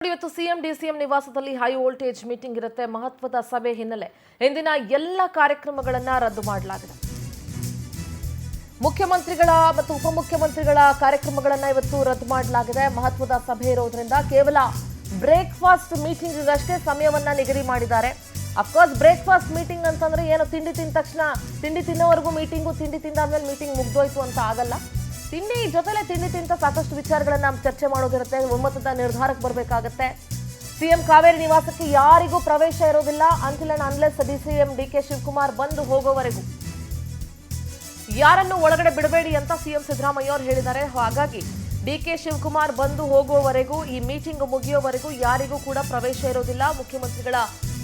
ಇವತ್ತು CM DCM ನಿವಾಸದಲ್ಲಿ high voltage meeting ಇರುತ್ತೆ. ಮಹತ್ವದ ಸಭೆ ಹಿನ್ನೆಲೆ ಇಂದಿನ ಎಲ್ಲ ಕಾರ್ಯಕ್ರಮಗಳನ್ನು ರದ್ದು ಮಾಡಲಾಗಿದೆ. ಮುಖ್ಯಮಂತ್ರಿಗಳ ಮತ್ತು ಉಪಮುಖ್ಯಮಂತ್ರಿಗಳ ಕಾರ್ಯಕ್ರಮಗಳನ್ನು ಇವತ್ತು ರದ್ದು ಮಾಡಲಾಗಿದೆ. ಮಹತ್ವದ ಸಭೆ ಇರೋದ್ರಿಂದ ಕೇವಲ ಬ್ರೇಕ್ಫಾಸ್ಟ್ ಮೀಟಿಂಗ್ಗಷ್ಟೇ ಸಮಯವನ್ನ ನಿಗದಿ ಮಾಡಿದ್ದಾರೆ. ಅಫ್ಕೋರ್ಸ್ ಬ್ರೇಕ್ಫಾಸ್ಟ್ ಮೀಟಿಂಗ್ ಅಂತಂದ್ರೆ ಏನು ತಿಂಡಿ ತಿಂದ ತಕ್ಷಣ ತಿಂಡಿ ತಿನ್ನೋವರೆಗೂ ಮೀಟಿಂಗು, ತಿಂಡಿ ತಿಂದಾದ್ಮೇಲೆ ಮೀಟಿಂಗ್ ಮುಗ್ದೋಯ್ತು ಅಂತ ಆಗಲ್ಲ. ತಿಂಡಿ ಜೊತೆಲೆ ತಿಂಡಿ ತಿಂತ ಸಾಕಷ್ಟು ವಿಚಾರಗಳನ್ನ ಚರ್ಚೆ ಮಾಡೋದಿರುತ್ತೆ. ಒಮ್ಮತದ ನಿರ್ಧಾರಕ್ಕೆ ಬರಬೇಕಾಗತ್ತೆ. ಸಿಎಂ ಕಾವೇರಿ ನಿವಾಸಕ್ಕೆ ಯಾರಿಗೂ ಪ್ರವೇಶ ಇರೋದಿಲ್ಲ until and unless DCM DK Shivakumar ಬಂದು ಹೋಗೋವರೆಗೂ ಯಾರನ್ನು ಒಳಗಡೆ ಬಿಡಬೇಡಿ ಅಂತ ಸಿಎಂ ಸಿದ್ದರಾಮಯ್ಯ ಅವರು ಹೇಳಿದ್ದಾರೆ. ಹಾಗಾಗಿ ಡಿಕೆ ಶಿವಕುಮಾರ್ ಬಂದು ಹೋಗುವವರೆಗೂ, ಈ ಮೀಟಿಂಗ್ ಮುಗಿಯುವವರೆಗೂ ಯಾರಿಗೂ ಕೂಡ ಪ್ರವೇಶ ಇರೋದಿಲ್ಲ. ಮುಖ್ಯಮಂತ್ರಿಗಳ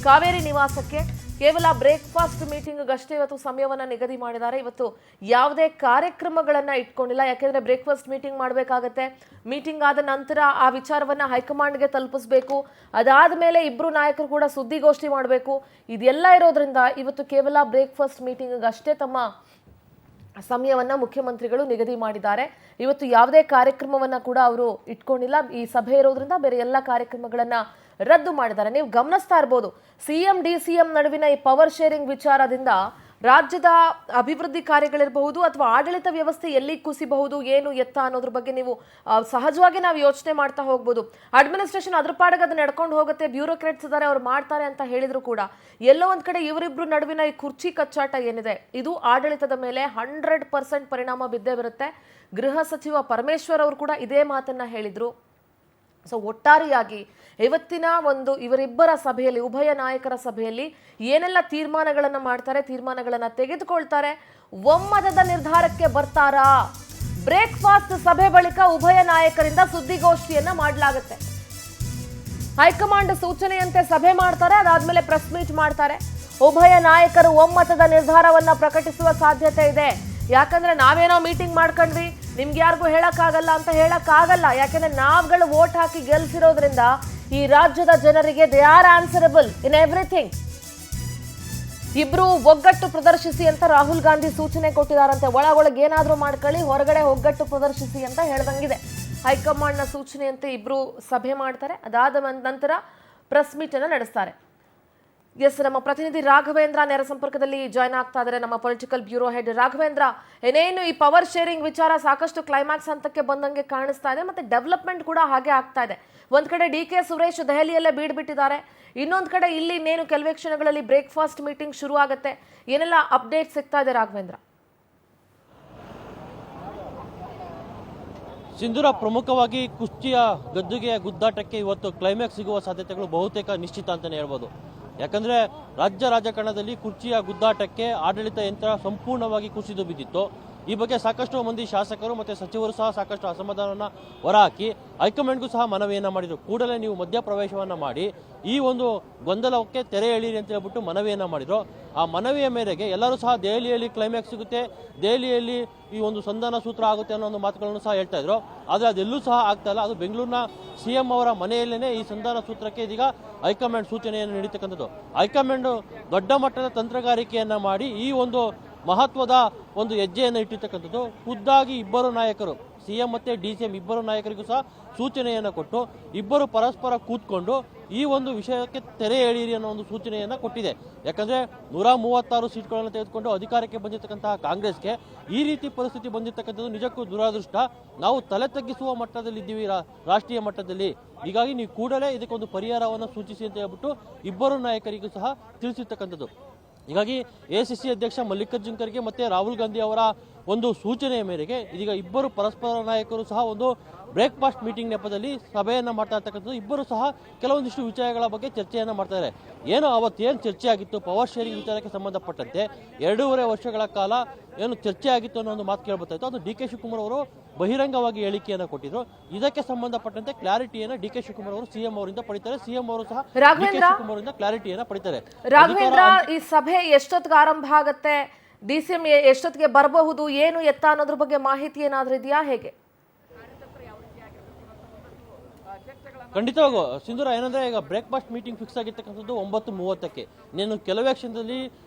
ಕಾವೇರಿ ನಿವಾಸಕ್ಕೆ ಕೇವಲ ಬ್ರೇಕ್ಫಾಸ್ಟ್ ಮೀಟಿಂಗ್ಗಷ್ಟೇ ಇವತ್ತು ಸಮಯವನ್ನ ನಿಗದಿ ಮಾಡಿದ್ದಾರೆ. ಇವತ್ತು ಯಾವುದೇ ಕಾರ್ಯಕ್ರಮಗಳನ್ನ ಇಟ್ಕೊಂಡಿಲ್ಲ. ಯಾಕೆಂದ್ರೆ ಬ್ರೇಕ್ಫಾಸ್ಟ್ ಮೀಟಿಂಗ್ ಮಾಡಬೇಕಾಗತ್ತೆ. ಮೀಟಿಂಗ್ ಆದ ನಂತರ ಆ ವಿಚಾರವನ್ನ ಹೈಕಮಾಂಡ್ಗೆ ತಲುಪಿಸಬೇಕು. ಅದಾದ ಮೇಲೆ ಇಬ್ರು ನಾಯಕರು ಕೂಡ ಸುದ್ದಿಗೋಷ್ಠಿ ಮಾಡಬೇಕು. ಇದೆಲ್ಲ ಇರೋದ್ರಿಂದ ಇವತ್ತು ಕೇವಲ ಬ್ರೇಕ್ಫಾಸ್ಟ್ ಮೀಟಿಂಗ್ಗಷ್ಟೇ ತಮ್ಮ ಸಮಯವನ್ನ ಮುಖ್ಯಮಂತ್ರಿಗಳು ನಿಗದಿ ಮಾಡಿದ್ದಾರೆ. ಇವತ್ತು ಯಾವುದೇ ಕಾರ್ಯಕ್ರಮವನ್ನ ಕೂಡ ಅವರು ಇಟ್ಕೊಂಡಿಲ್ಲ. ಈ ಸಭೆ ಇರೋದ್ರಿಂದ ಬೇರೆ ಎಲ್ಲ ಕಾರ್ಯಕ್ರಮಗಳನ್ನ ರದ್ದು ಮಾಡಿದ್ದಾರೆ. ನೀವು ಗಮನಿಸ್ತಾ ಇರಬಹುದು, ಸಿಎಂ ಡಿಸಿಎಂ ನಡುವಿನ ಈ ಪವರ್ ಶೇರಿಂಗ್ ವಿಚಾರದಿಂದ ರಾಜ್ಯದ ಅಭಿವೃದ್ಧಿ ಕಾರ್ಯಗಳಿರಬಹುದು ಅಥವಾ ಆಡಳಿತ ವ್ಯವಸ್ಥೆ ಎಲ್ಲಿ ಕುಸಿಬಹುದು, ಏನು ಎತ್ತ ಅನ್ನೋದ್ರ ಬಗ್ಗೆ ನೀವು ಸಹಜವಾಗಿ ನಾವು ಯೋಚನೆ ಮಾಡ್ತಾ ಹೋಗ್ಬೋದು. ಅಡ್ಮಿನಿಸ್ಟ್ರೇಷನ್ ಅದ್ರ ಪಾಡಿಗೆ ಅದು ನಡ್ಕೊಂಡು ಹೋಗುತ್ತೆ, ಬ್ಯೂರೋಕ್ರಾಟ್ಸ್ ಇದ್ದಾರೆ, ಅವ್ರು ಮಾಡ್ತಾರೆ ಅಂತ ಹೇಳಿದ್ರು ಕೂಡ ಎಲ್ಲೋ ಒಂದ್ ಕಡೆ ಇವರಿಬ್ರು ನಡುವಿನ ಈ ಕುರ್ಚಿ ಕಚ್ಚಾಟ ಏನಿದೆ ಇದು ಆಡಳಿತದ ಮೇಲೆ 100% ಪರಿಣಾಮ ಬಿದ್ದೇ ಬರುತ್ತೆ. ಗೃಹ ಸಚಿವ ಪರಮೇಶ್ವರ್ ಅವರು ಕೂಡ ಇದೇ ಮಾತನ್ನ ಹೇಳಿದ್ರು. ಸೊ ಒಟ್ಟಾರೆಯಾಗಿ ಇವತ್ತಿನ ಒಂದು ಇವರಿಬ್ಬರ ಸಭೆಯಲ್ಲಿ, ಉಭಯ ನಾಯಕರ ಸಭೆಯಲ್ಲಿ ಏನೆಲ್ಲ ತೀರ್ಮಾನಗಳನ್ನು ಮಾಡ್ತಾರೆ, ತೀರ್ಮಾನಗಳನ್ನು ತೆಗೆದುಕೊಳ್ತಾರೆ, ಒಮ್ಮತದ ನಿರ್ಧಾರಕ್ಕೆ ಬರ್ತಾರಾ? ಬ್ರೇಕ್ಫಾಸ್ಟ್ ಸಭೆ ಬಳಿಕ ಉಭಯ ನಾಯಕರಿಂದ ಸುದ್ದಿಗೋಷ್ಠಿಯನ್ನ ಮಾಡಲಾಗುತ್ತೆ. ಹೈಕಮಾಂಡ್ ಸೂಚನೆಯಂತೆ ಸಭೆ ಮಾಡ್ತಾರೆ, ಅದಾದ್ಮೇಲೆ ಪ್ರೆಸ್ ಮೀಟ್ ಮಾಡ್ತಾರೆ. ಉಭಯ ನಾಯಕರು ಒಮ್ಮತದ ನಿರ್ಧಾರವನ್ನ ಪ್ರಕಟಿಸುವ ಸಾಧ್ಯತೆ ಇದೆ. ಯಾಕಂದ್ರೆ ನಾವೇನೋ ಮೀಟಿಂಗ್ ಮಾಡ್ಕೊಂಡ್ವಿ, ನಿಮ್ಗೆ ಯಾರಿಗೂ ಹೇಳಕ್ಕಾಗಲ್ಲ ಅಂತ ಹೇಳಕ್ಕಾಗಲ್ಲ. ಯಾಕಂದ್ರೆ ನಾವುಗಳು ವೋಟ್ ಹಾಕಿ ಗೆಲ್ಸಿರೋದ್ರಿಂದ ಈ ರಾಜ್ಯದ ಜನರಿಗೆ they are answerable in everything. ಇಬ್ರು ಒಗ್ಗಟ್ಟು ಪ್ರದರ್ಶಿಸಿ ಅಂತ ರಾಹುಲ್ ಗಾಂಧಿ ಸೂಚನೆ ಕೊಟ್ಟಿದಾರಂತೆ. ಒಳಗೊಳಗೆ ಏನಾದ್ರೂ ಮಾಡ್ಕೊಳ್ಳಿ, ಹೊರಗಡೆ ಒಗ್ಗಟ್ಟು ಪ್ರದರ್ಶಿಸಿ ಅಂತ ಹೇಳ್ದಂಗಿದೆ. ಹೈಕಮಾಂಡ್ ನ ಸೂಚನೆಯಂತೆ ಇಬ್ರು ಸಭೆ ಮಾಡ್ತಾರೆ. ಅದಾದ ನಂತರ ಪ್ರೆಸ್ ಮೀಟ್ ಅನ್ನ ನಡೆಸ್ತಾರೆ. ಎಸ್, ನಮ್ಮ ಪ್ರತಿನಿಧಿ ರಾಘವೇಂದ್ರ ನೇರ ಸಂಪರ್ಕದಲ್ಲಿ ಜಾಯ್ನ್ ಆಗ್ತಾ ಇದ್ದಾರೆ. ನಮ್ಮ ಪೊಲಿಟಿಕಲ್ ಬ್ಯೂರೋ ಹೆಡ್ ರಾಘವೇಂದ್ರ, ಏನೇನು ಈ ಪವರ್ ಶೇರಿಂಗ್ ವಿಚಾರ ಸಾಕಷ್ಟು ಕ್ಲೈಮ್ಯಾಕ್ಸ್ ಹಂತಕ್ಕೆ ಬಂದಂಗೆ ಕಾಣಿಸ್ತಾ ಇದೆ, ಮತ್ತೆ ಡೆವಲಪ್ಮೆಂಟ್ ಕೂಡ ಹಾಗೆ ಆಗ್ತಾ ಇದೆ. ಒಂದ್ ಕಡೆ ಡಿಕೆ ಸುರೇಶ್ ದೆಹಲಿಯಲ್ಲೇ ಬೀಡ್ಬಿಟ್ಟಿದ್ದಾರೆ, ಇನ್ನೊಂದ್ ಕಡೆ ಇಲ್ಲಿ ಇನ್ನೇನು ಕೆಲವೇ ಕ್ಷಣಗಳಲ್ಲಿ ಬ್ರೇಕ್ಫಾಸ್ಟ್ ಮೀಟಿಂಗ್ ಶುರು ಆಗುತ್ತೆ. ಏನೆಲ್ಲ ಅಪ್ಡೇಟ್ ಸಿಗ್ತಾ ಇದೆ ರಾಘವೇಂದ್ರ? ಸಿಂಧೂರ, ಪ್ರಮುಖವಾಗಿ ಕುಸ್ತಿಯ ಗದ್ದುಗೆಯ ಗುದ್ದಾಟಕ್ಕೆ ಇವತ್ತು ಕ್ಲೈಮ್ಯಾಕ್ಸ್ ಸಿಗುವ ಸಾಧ್ಯತೆಗಳು ಬಹುತೇಕ ನಿಶ್ಚಿತ ಅಂತಾನೆ ಹೇಳ್ಬೋದು. ಯಾಕಂದ್ರೆ ರಾಜ್ಯ ರಾಜಕಾರಣದಲ್ಲಿ ಕುರ್ಚಿಯ ಗುದ್ದಾಟಕ್ಕೆ ಆಡಳಿತ ಯಂತ್ರ ಸಂಪೂರ್ಣವಾಗಿ ಕುಸಿದು ಬಿದ್ದಿತ್ತು. ಈ ಬಗ್ಗೆ ಸಾಕಷ್ಟು ಮಂದಿ ಶಾಸಕರು ಮತ್ತೆ ಸಚಿವರು ಸಹ ಸಾಕಷ್ಟು ಅಸಮಾಧಾನವನ್ನ ಹೊರಹಾಕಿ ಹೈಕಮಾಂಡ್ಗೂ ಸಹ ಮನವಿಯನ್ನ ಮಾಡಿದ್ರು. ಕೂಡಲೇ ನೀವು ಮಧ್ಯಪ್ರವೇಶವನ್ನ ಮಾಡಿ ಈ ಒಂದು ಗೊಂದಲಕ್ಕೆ ತೆರೆ ಎಳೀರಿ ಅಂತ ಹೇಳ್ಬಿಟ್ಟು ಮನವಿಯನ್ನ ಮಾಡಿದ್ರು. ಆ ಮನವಿಯ ಮೇರೆಗೆ ಎಲ್ಲರೂ ಸಹ ದೆಹಲಿಯಲ್ಲಿ ಕ್ಲೈಮ್ಯಾಕ್ಸ್ ಸಿಗುತ್ತೆ, ದೆಹಲಿಯಲ್ಲಿ ಈ ಒಂದು ಸಂಧಾನ ಸೂತ್ರ ಆಗುತ್ತೆ ಅನ್ನೋ ಒಂದು ಮಾತುಗಳನ್ನು ಸಹ ಹೇಳ್ತಾ ಇದ್ರು. ಆದ್ರೆ ಅದೆಲ್ಲೂ ಸಹ ಆಗ್ತಾ ಇಲ್ಲ. ಅದು ಬೆಂಗಳೂರಿನ ಸಿಎಂ ಅವರ ಮನೆಯಲ್ಲೇನೆ ಈ ಸಂಧಾನ ಸೂತ್ರಕ್ಕೆ ಇದೀಗ ಹೈಕಮಾಂಡ್ ಸೂಚನೆಯನ್ನು ನೀಡತಕ್ಕಂಥದ್ದು. ಹೈಕಮಾಂಡ್ ದೊಡ್ಡ ಮಟ್ಟದ ತಂತ್ರಗಾರಿಕೆಯನ್ನ ಮಾಡಿ ಈ ಒಂದು ಮಹತ್ವದ ಒಂದು ಹೆಜ್ಜೆಯನ್ನು ಇಟ್ಟಿರ್ತಕ್ಕಂಥದ್ದು. ಖುದ್ದಾಗಿ ಇಬ್ಬರು ನಾಯಕರು, ಸಿಎಂ ಮತ್ತೆ ಡಿಸಿಎಂ ಇಬ್ಬರು ನಾಯಕರಿಗೂ ಸಹ ಸೂಚನೆಯನ್ನು ಕೊಟ್ಟು ಇಬ್ಬರು ಪರಸ್ಪರ ಕೂತ್ಕೊಂಡು ಈ ಒಂದು ವಿಷಯಕ್ಕೆ ತೆರೆ ಎಳೀರಿ ಅನ್ನೋ ಒಂದು ಸೂಚನೆಯನ್ನ ಕೊಟ್ಟಿದೆ. ಯಾಕಂದ್ರೆ 136 ಸೀಟ್ಗಳನ್ನು ತೆಗೆದುಕೊಂಡು ಅಧಿಕಾರಕ್ಕೆ ಬಂದಿರತಕ್ಕಂತಹ ಕಾಂಗ್ರೆಸ್ಗೆ ಈ ರೀತಿ ಪರಿಸ್ಥಿತಿ ಬಂದಿರತಕ್ಕಂಥದ್ದು ನಿಜಕ್ಕೂ ದುರಾದೃಷ್ಟ. ನಾವು ತಲೆ ತಗ್ಗಿಸುವ ಮಟ್ಟದಲ್ಲಿ ಇದ್ದೀವಿ ರಾಷ್ಟ್ರೀಯ ಮಟ್ಟದಲ್ಲಿ. ಹೀಗಾಗಿ ನೀವು ಕೂಡಲೇ ಇದಕ್ಕೊಂದು ಪರಿಹಾರವನ್ನು ಸೂಚಿಸಿ ಅಂತ ಹೇಳ್ಬಿಟ್ಟು ಇಬ್ಬರು ನಾಯಕರಿಗೂ ಸಹ ತಿಳಿಸಿರ್ತಕ್ಕಂಥದ್ದು. ಹೀಗಾಗಿ ಎಸಿಸಿ ಅಧ್ಯಕ್ಷ ಮಲ್ಲಿಕಾರ್ಜುನ್ ಖರ್ಗೆ ಮತ್ತೆ ರಾಹುಲ್ ಗಾಂಧಿ ಅವರ ಒಂದು ಸೂಚನೆಯ ಮೇರೆಗೆ ಇದೀಗ ಇಬ್ಬರು ಪರಸ್ಪರ ನಾಯಕರು ಸಹ ಒಂದು ಬ್ರೇಕ್ಫಾಸ್ಟ್ ಮೀಟಿಂಗ್ ನೆಪದಲ್ಲಿ ಸಭೆಯನ್ನ ಮಾಡ್ತಾ ಇರ್ತಕ್ಕಂಥದ್ದು. ಇಬ್ಬರು ಸಹ ಕೆಲವೊಂದಿಷ್ಟು ವಿಷಯಗಳ ಬಗ್ಗೆ ಚರ್ಚೆಯನ್ನ ಮಾಡ್ತಾರೆ. ಏನು ಅವತ್ತೇನು ಚರ್ಚೆ ಆಗಿತ್ತು ಪವರ್ ಶೇರಿಂಗ್ ವಿಚಾರಕ್ಕೆ ಸಂಬಂಧಪಟ್ಟಂತೆ 2.5 ವರ್ಷಗಳ ಕಾಲ ಏನು ಚರ್ಚೆ ಆಗಿತ್ತು ಅನ್ನೋ ಒಂದು ಮಾತು ಕೇಳ್ಬರ್ತಾಯಿತ್ತು. ಅದು ಡಿಕೆ ಶಿವಕುಮಾರ್ ಅವರು ಬಹಿರಂಗವಾಗಿ ಹೇಳಿಕೆಯನ್ನು ಕೊಟ್ಟಿದ್ರು. ಇದಕ್ಕೆ ಸಂಬಂಧಪಟ್ಟಂತೆ ಕ್ಲಾರಿಟಿಯನ್ನು ಡಿಕೆ ಶಿವಕುಮಾರ್ ಅವರು ಸಿಎಂ ಅವರಿಂದ ಪಡಿತಾರೆ. ಸಿಎಂ ಅವರು ಸಹ ಡಿಕೆ ಶಿವಕುಮಾರ್ ಅವರಿಂದ ಕ್ಲಾರಿಟಿಯನ್ನು ಪಡಿತಾರೆ. ರಾಘವೇಂದ್ರ, ಈ ಸಭೆ ಎಷ್ಟೊತ್ತಿಗೆ ಆರಂಭ ಆಗತ್ತೆ, ಡಿಸಿಎಂ ಎಷ್ಟೊತ್ತಿಗೆ ಬರಬಹುದು, ಏನು ಎತ್ತ ಅನ್ನೋದ್ರ ಬಗ್ಗೆ ಮಾಹಿತಿ ಏನಾದ್ರೂ ಇದೆಯಾ, ಹೇಗೆ? ಖಂಡಿತವಾಗೂ ಸಿಂಧೂರ ಏನಂದ್ರೆ ಈಗ ಬ್ರೇಕ್ಫಾಸ್ಟ್ ಮೀಟಿಂಗ್ ಫಿಕ್ಸ್ ಆಗಿರ್ತಕ್ಕಂಥದ್ದು 9:30ಕ್ಕೆ. ಇನ್ನೇನು ಕೆಲವೇ ಕ್ಷಣದಲ್ಲಿ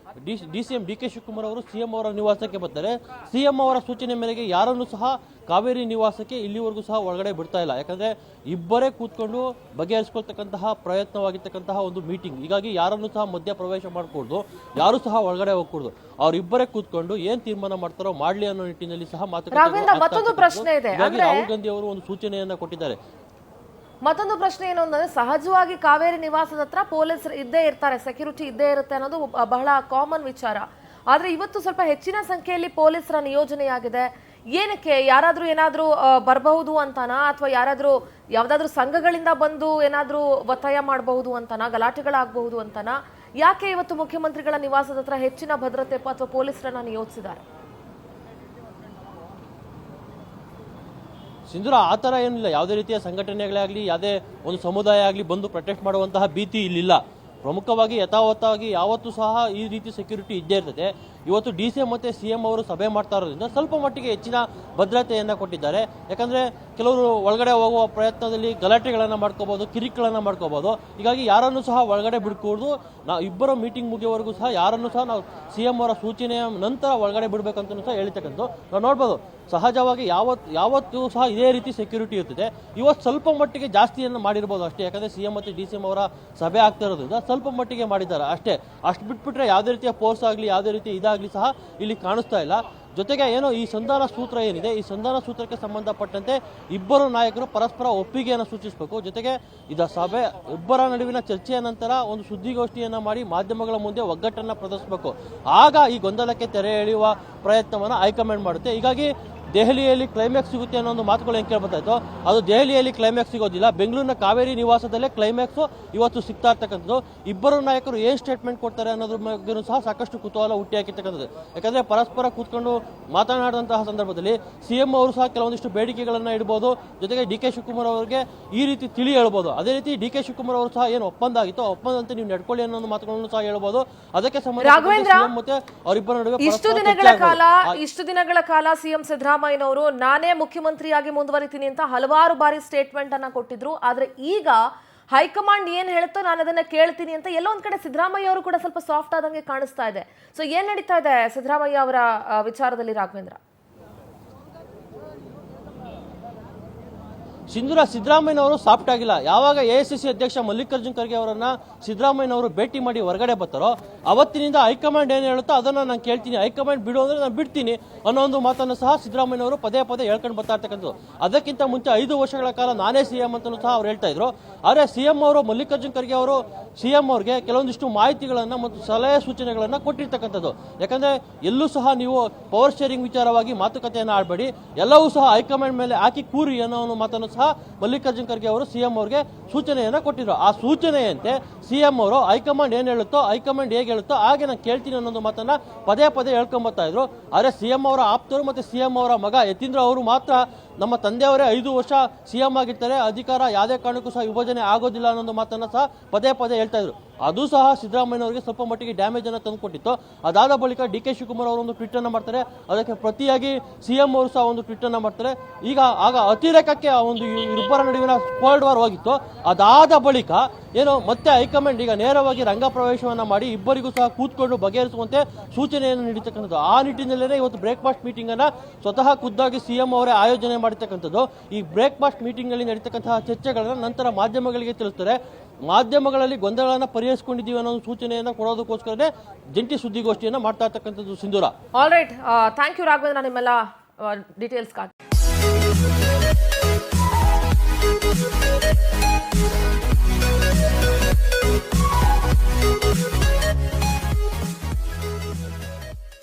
ಡಿ.ಸಿ.ಎಂ ಡಿ.ಕೆ ಶಿವಕುಮಾರ್ ಅವರು ಸಿಎಂ ಅವರ ನಿವಾಸಕ್ಕೆ ಬರ್ತಾರೆ. ಸಿಎಂ ಅವರ ಸೂಚನೆ ಮೇರೆಗೆ ಯಾರನ್ನು ಸಹ ಕಾವೇರಿ ನಿವಾಸಕ್ಕೆ ಇಲ್ಲಿವರೆಗೂ ಸಹ ಒಳಗಡೆ ಬಿಡ್ತಾ ಇಲ್ಲ. ಯಾಕಂದ್ರೆ ಇಬ್ಬರೇ ಕೂತ್ಕೊಂಡು ಬಗೆಹರಿಸ್ಕೊಳ್ತಕ್ಕಂತಹ ಪ್ರಯತ್ನವಾಗಿರ್ತಕ್ಕಂತಹ ಒಂದು ಮೀಟಿಂಗ್. ಹೀಗಾಗಿ ಯಾರನ್ನು ಸಹ ಮಧ್ಯ ಪ್ರವೇಶ ಮಾಡಕೂಡ್ದು, ಯಾರು ಸಹ ಒಳಗಡೆ ಹೋಗ್ಕೂಡ್ದು. ಅವ್ರಿಬ್ಬರೇ ಕೂತ್ಕೊಂಡು ಏನ್ ತೀರ್ಮಾನ ಮಾಡ್ತಾರೋ ಮಾಡ್ಲಿ ಅನ್ನೋ ನಿಟ್ಟಿನಲ್ಲಿ ಸಹ ಮತ್ತೊಂದು ಪ್ರಶ್ನೆ ಇದೆ. ರಾಹುಲ್ ಗಾಂಧಿ ಅವರು ಒಂದು ಸೂಚನೆಯನ್ನ ಕೊಟ್ಟಿದ್ದಾರೆ. ಮತ್ತೊಂದು ಪ್ರಶ್ನೆ ಏನು ಅಂದ್ರೆ, ಸಹಜವಾಗಿ ಕಾವೇರಿ ನಿವಾಸದ ಹತ್ರ ಪೊಲೀಸರು ಇದ್ದೇ ಇರ್ತಾರೆ, ಸೆಕ್ಯೂರಿಟಿ ಇದ್ದೇ ಇರುತ್ತೆ ಅನ್ನೋದು ಬಹಳ ಕಾಮನ್ ವಿಚಾರ. ಆದ್ರೆ ಇವತ್ತು ಸ್ವಲ್ಪ ಹೆಚ್ಚಿನ ಸಂಖ್ಯೆಯಲ್ಲಿ ಪೊಲೀಸರ ನಿಯೋಜನೆಯಾಗಿದೆ. ಏನಕ್ಕೆ? ಯಾರಾದ್ರೂ ಏನಾದ್ರೂ ಬರಬಹುದು ಅಂತಾನಾ, ಅಥವಾ ಯಾವ್ದಾದ್ರೂ ಸಂಘಗಳಿಂದ ಬಂದು ಏನಾದ್ರೂ ಒತ್ತಾಯ ಮಾಡಬಹುದು ಅಂತಾನಾ, ಗಲಾಟೆಗಳಾಗಬಹುದು ಅಂತಾನಾ? ಯಾಕೆ ಇವತ್ತು ಮುಖ್ಯಮಂತ್ರಿಗಳ ನಿವಾಸದ ಹತ್ರ ಹೆಚ್ಚಿನ ಭದ್ರತೆ ಅಥವಾ ಪೊಲೀಸರನ್ನ ನಿಯೋಜಿಸಿದ್ದಾರೆ? ಸಿಂಧೂರ ಆ ಥರ ಏನಿಲ್ಲ. ಯಾವುದೇ ರೀತಿಯ ಸಂಘಟನೆಗಳೇ ಆಗಲಿ, ಯಾವುದೇ ಒಂದು ಸಮುದಾಯ ಆಗಲಿ ಬಂದು ಪ್ರೊಟೆಸ್ಟ್ ಮಾಡುವಂತಹ ಭೀತಿ ಇಲ್ಲಿಲ್ಲ. ಪ್ರಮುಖವಾಗಿ ಯಥಾವತ್ತಾಗಿ ಯಾವತ್ತೂ ಸಹ ಈ ರೀತಿ ಸೆಕ್ಯೂರಿಟಿ ಇದ್ದೇ ಇರ್ತದೆ. ಇವತ್ತು ಡಿ.ಸಿ.ಎಂ ಮತ್ತು ಸಿ.ಎಂ ಅವರು ಸಭೆ ಮಾಡ್ತಾ ಇರೋದ್ರಿಂದ ಸ್ವಲ್ಪ ಮಟ್ಟಿಗೆ ಹೆಚ್ಚಿನ ಭದ್ರತೆಯನ್ನು ಕೊಟ್ಟಿದ್ದಾರೆ. ಯಾಕಂದರೆ ಕೆಲವರು ಒಳಗಡೆ ಹೋಗುವ ಪ್ರಯತ್ನದಲ್ಲಿ ಗಲಾಟೆಗಳನ್ನು ಮಾಡ್ಕೋಬೋದು, ಕಿರಿಕ್ಗಳನ್ನು ಮಾಡ್ಕೋಬೋದು. ಹೀಗಾಗಿ ಯಾರನ್ನು ಸಹ ಒಳಗಡೆ ಬಿಡ್ಕೂಡ್ದು. ನಾವು ಇಬ್ಬರು ಮೀಟಿಂಗ್ ಮುಗಿಯೋವರೆಗೂ ಸಹ ಯಾರನ್ನು ಸಹ ನಾವು ಸಿ.ಎಂ ಅವರ ಸೂಚನೆಯ ನಂತರ ಒಳಗಡೆ ಬಿಡಬೇಕಂತಲೂ ಸಹ ಹೇಳ್ತಕ್ಕಂಥ ನಾವು ನೋಡ್ಬೋದು. ಸಹಜವಾಗಿ ಯಾವತ್ತೂ ಸಹ ಇದೇ ರೀತಿ ಸೆಕ್ಯೂರಿಟಿ ಇರ್ತದೆ. ಇವತ್ತು ಸ್ವಲ್ಪ ಮಟ್ಟಿಗೆ ಜಾಸ್ತಿಯನ್ನು ಮಾಡಿರ್ಬೋದು ಅಷ್ಟೇ. ಯಾಕಂದರೆ ಸಿ.ಎಂ ಮತ್ತು ಡಿ.ಸಿ.ಎಂ ಅವರ ಸಭೆ ಆಗ್ತಾ ಇರೋದ್ರಿಂದ ಸ್ವಲ್ಪ ಮಟ್ಟಿಗೆ ಮಾಡಿದ್ದಾರೆ ಅಷ್ಟೇ. ಅಷ್ಟು ಬಿಟ್ಬಿಟ್ರೆ ಯಾವುದೇ ರೀತಿಯ ಫೋರ್ಸ್ ಆಗಲಿ, ಯಾವುದೇ ರೀತಿ ಇದಾಗಲಿ ಸಹ ಇಲ್ಲಿ ಕಾಣಿಸ್ತಾ ಇಲ್ಲ. ಜೊತೆಗೆ ಏನೋ ಈ ಸಂಧಾನ ಸೂತ್ರ ಏನಿದೆ, ಈ ಸಂಧಾನ ಸೂತ್ರಕ್ಕೆ ಸಂಬಂಧಪಟ್ಟಂತೆ ಇಬ್ಬರು ನಾಯಕರು ಪರಸ್ಪರ ಒಪ್ಪಿಗೆಯನ್ನು ಸೂಚಿಸಬೇಕು. ಜೊತೆಗೆ ಸಭೆ ಇಬ್ಬರ ನಡುವಿನ ಚರ್ಚೆಯ ನಂತರ ಒಂದು ಸುದ್ದಿಗೋಷ್ಠಿಯನ್ನು ಮಾಡಿ ಮಾಧ್ಯಮಗಳ ಮುಂದೆ ಒಗ್ಗಟ್ಟನ್ನು ಪ್ರದರ್ಶಿಸಬೇಕು. ಆಗ ಈ ಗೊಂದಲಕ್ಕೆ ತೆರೆ ಎಳೆಯುವ ಪ್ರಯತ್ನವನ್ನು ಹೈಕಮಾಂಡ್ ಮಾಡುತ್ತೆ. ಹೀಗಾಗಿ ದೆಹಲಿಯಲ್ಲಿ ಕ್ಲೈಮ್ಯಾಕ್ಸ್ ಸಿಗುತ್ತೆ ಅನ್ನೋ ಒಂದು ಮಾತುಗಳು ಏನು ಕೇಳ್ಬರ್ತಾಯಿತ್ತು, ಅದು ದೆಹಲಿಯಲ್ಲಿ ಕ್ಲೈಮ್ಯಾಕ್ಸ್ ಸಿಗೋದಿಲ್ಲ. ಬೆಂಗಳೂರಿನ ಕಾವೇರಿ ನಿವಾಸದಲ್ಲೇ ಕ್ಲೈಮ್ಯಾಕ್ಸು ಇವತ್ತು ಸಿಗ್ತಾ ಇರ್ತಕ್ಕಂಥದ್ದು. ಇಬ್ಬರು ನಾಯಕರು ಏನು ಸ್ಟೇಟ್ಮೆಂಟ್ ಕೊಡ್ತಾರೆ ಅನ್ನೋದ್ರ ಬಗ್ಗೆಯೂ ಸಹ ಸಾಕಷ್ಟು ಕುತೂಹಲ ಹುಟ್ಟಿ ಹಾಕಿರ್ತಕ್ಕಂಥದ್ದು. ಯಾಕಂದರೆ ಪರಸ್ಪರ ಕೂತ್ಕೊಂಡು ಮಾತನಾಡಿದಂತಹ ಸಂದರ್ಭದಲ್ಲಿ ಸಿ.ಎಂ ಅವರು ಸಹ ಕೆಲವೊಂದಿಷ್ಟು ಬೇಡಿಕೆಗಳನ್ನು ಇಡ್ಬೋದು. ಜೊತೆಗೆ ಡಿ.ಕೆ ಶಿವಕುಮಾರ್ ಅವರಿಗೆ ಈ ರೀತಿ ತಿಳಿ ಹೇಳ್ಬೋದು. ಅದೇ ರೀತಿ ಡಿ.ಕೆ ಶಿವಕುಮಾರ್ ಅವರು ಸಹ ಏನು ಒಪ್ಪಂದ ಆಗಿತ್ತು, ಒಪ್ಪಂದಂತೆ ನೀವು ನಡ್ಕೊಳ್ಳಿ ಅನ್ನೋ ಮಾತುಗಳನ್ನು ಸಹ ಹೇಳ್ಬೋದು. ಅದಕ್ಕೆ ಸಂಬಂಧ ಮತ್ತೆ ಅವರಿಬ್ಬರ ನಡುವೆ ಇಷ್ಟು ದಿನಗಳ ಕಾಲ ಸಿಎಂ ಸಿದ್ದರಾಮಯ್ಯನವರು ನಾನೇ ಮುಖ್ಯಮಂತ್ರಿಯಾಗಿ ಮುಂದುವರಿತೀನಿ ಅಂತ ಹಲವಾರು ಬಾರಿ ಸ್ಟೇಟ್ಮೆಂಟ್ ಅನ್ನ ಕೊಟ್ಟಿದ್ರು. ಆದ್ರೆ ಈಗ ಹೈಕಮಾಂಡ್ ಏನ್ ಹೇಳುತ್ತೋ ನಾನು ಅದನ್ನ ಕೇಳ್ತೀನಿ ಅಂತ ಎಲ್ಲೋ ಒಂದ್ ಕಡೆ ಸಿದ್ದರಾಮಯ್ಯ ಅವರು ಕೂಡ ಸ್ವಲ್ಪ ಸಾಫ್ಟ್ ಆದಂಗೆ ಕಾಣಿಸ್ತಾ ಇದೆ. ಸೊ ಏನ್ ನಡೀತಾ ಇದೆ ಸಿದ್ದರಾಮಯ್ಯ ಅವರ ವಿಚಾರದಲ್ಲಿ ರಾಘವೇಂದ್ರ? ಸಿದ್ದರಾಮಯ್ಯನವರು ಸಾಫ್ಟ್ ಆಗಿಲ್ಲ. ಯಾವಾಗ ಎಐಸಿಸಿ ಅಧ್ಯಕ್ಷ ಮಲ್ಲಿಕಾರ್ಜುನ್ ಖರ್ಗೆ ಅವರನ್ನ ಸಿದ್ದರಾಮಯ್ಯನವರು ಭೇಟಿ ಮಾಡಿ ಹೊರಗಡೆ ಬರ್ತಾರೋ ಅವತ್ತಿನಿಂದ ಹೈಕಮಾಂಡ್ ಏನು ಹೇಳುತ್ತೋ ಅದನ್ನ ನಾನು ಕೇಳ್ತೀನಿ, ಹೈಕಮಾಂಡ್ ಬಿಡು ಅಂದ್ರೆ ನಾನು ಬಿಡ್ತೀನಿ ಅನ್ನೋ ಒಂದು ಮಾತನ್ನು ಸಹ ಸಿದ್ದರಾಮಯ್ಯನವರು ಪದೇ ಹೇಳ್ಕೊಂಡು ಬರ್ತಾ ಇರ್ತಕ್ಕಂಥದ್ದು. ಅದಕ್ಕಿಂತ ಮುಂಚೆ 5 ವರ್ಷಗಳ ಕಾಲ ನಾನೇ ಸಿಎಂ ಅಂತಲೂ ಸಹ ಅವ್ರು ಹೇಳ್ತಾ ಇದ್ರು. ಆದರೆ ಸಿಎಂ ಅವರು ಮಲ್ಲಿಕಾರ್ಜುನ್ ಖರ್ಗೆ ಅವರು ಸಿಎಂ ಅವ್ರಿಗೆ ಕೆಲವೊಂದಿಷ್ಟು ಮಾಹಿತಿಗಳನ್ನ ಮತ್ತು ಸಲಹೆ ಸೂಚನೆಗಳನ್ನ ಕೊಟ್ಟಿರ್ತಕ್ಕಂಥದ್ದು. ಯಾಕಂದ್ರೆ ಎಲ್ಲೂ ಸಹ ನೀವು ಪವರ್ ಶೇರಿಂಗ್ ವಿಚಾರವಾಗಿ ಮಾತುಕತೆಯನ್ನು ಆಡಬೇಡಿ, ಎಲ್ಲವೂ ಸಹ ಹೈಕಮಾಂಡ್ ಮೇಲೆ ಹಾಕಿ ಕೂರಿ ಅನ್ನೋ ಒಂದು ಮಾತನ್ನು ಸಹ ಮಲ್ಲಿಕಾರ್ಜುನ್ ಖರ್ಗೆ ಅವರು ಸಿಎಂ ಅವರಿಗೆ ಸೂಚನೆಯನ್ನ ಕೊಟ್ಟಿದ್ರು. ಆ ಸೂಚನೆಯಂತೆ ಸಿಎಂ ಅವರು ಹೈಕಮಾಂಡ್ ಏನ್ ಹೇಳುತ್ತೋ, ಹೈಕಮಾಂಡ್ ಹೇಗೆ ಹೇಳುತ್ತೋ ಹಾಗೆ ನಾನು ಕೇಳ್ತೀನಿ ಅನ್ನೋ ಮಾತನ್ನ ಪದೇ ಹೇಳ್ಕೊಂಡ್ ಬರ್ತಾ ಇದ್ರು. ಆದ್ರೆ ಸಿಎಂ ಅವರ ಆಪ್ತರು ಮತ್ತೆ ಸಿಎಂ ಅವರ ಮಗ ಯತೀಂದ್ರ ಅವರು ಮಾತ್ರ ನಮ್ಮ ತಂದೆಯವರೇ 5 ವರ್ಷ ಸಿಎಂ ಆಗಿರ್ತಾರೆ, ಅಧಿಕಾರ ಯಾವುದೇ ಕಾರಣಕ್ಕೂ ಸಹ ವಿಭಜನೆ ಆಗೋದಿಲ್ಲ ಅನ್ನೋ ಮಾತನ್ನ ಸಹ ಪದೇ ಹೇಳ್ತಾ ಇದ್ರು. ಅದು ಸಹ ಸಿದ್ದರಾಮಯ್ಯನವರಿಗೆ ಸ್ವಲ್ಪ ಮಟ್ಟಿಗೆ ಡ್ಯಾಮೇಜ್ ಅನ್ನು ತಂದುಕೊಟ್ಟಿತ್ತು. ಅದಾದ ಬಳಿಕ ಡಿ.ಕೆ ಶಿವಕುಮಾರ್ ಅವರು ಒಂದು ಟ್ವೀಟ್ ಅನ್ನು ಮಾಡ್ತಾರೆ, ಅದಕ್ಕೆ ಪ್ರತಿಯಾಗಿ ಸಿಎಂ ಅವರು ಸಹ ಒಂದು ಟ್ವೀಟ್ ಅನ್ನು ಮಾಡ್ತಾರೆ. ಆಗ ಅತಿರೇಕಕ್ಕೆ ಆ ಒಂದು ಇಬ್ಬರ ನಡುವಿನ ಕೋಲ್ಡ್ ವಾರ್ ಹೋಗಿತ್ತು. ಅದಾದ ಬಳಿಕ ಏನು ಮತ್ತೆ ಹೈಕಮಾಂಡ್ ಈಗ ನೇರವಾಗಿ ರಂಗ ಪ್ರವೇಶವನ್ನ ಮಾಡಿ ಇಬ್ಬರಿಗೂ ಸಹ ಕೂತ್ಕೊಂಡು ಬಗೆಹರಿಸುವಂತೆ ಸೂಚನೆಯನ್ನು ನೀಡತಕ್ಕಂಥದ್ದು. ಆ ನಿಟ್ಟಿನಲ್ಲೇ ಇವತ್ತು ಬ್ರೇಕ್ಫಾಸ್ಟ್ ಮೀಟಿಂಗ್ ಅನ್ನ ಸ್ವತಃ ಖುದ್ದಾಗಿ ಸಿಎಂ ಅವರೇ ಆಯೋಜನೆ ಮಾಡಿರ್ತಕ್ಕಂಥದ್ದು. ಈ ಬ್ರೇಕ್ಫಾಸ್ಟ್ ಮೀಟಿಂಗ್ ನಲ್ಲಿ ನಡೀತಕ್ಕಂತಹ ಚರ್ಚೆಗಳನ್ನ ನಂತರ ಮಾಧ್ಯಮಗಳಿಗೆ ತಿಳಿಸ್ತಾರೆ. ಮಾಧ್ಯಮಗಳಲ್ಲಿ ಗೊಂದಲಗಳನ್ನು ಪರಿಹರಿಸಿಕೊಂಡಿದ್ದೀವಿ ಅನ್ನೋ ಸೂಚನೆಯನ್ನು ಕೊಡೋದಕ್ಕೋಸ್ಕರನೇ ಜಂಟಿ ಸುದ್ದಿಗೋಷ್ಠಿಯನ್ನು ಮಾಡ್ತಾ ಇರ್ತಕ್ಕಂಥದ್ದು. Sindoor. All right, thank you Raghavendra ನಿಮ್ಮೆಲ್ಲ ಡೀಟೇಲ್ಸ್ಗಾಗಿ.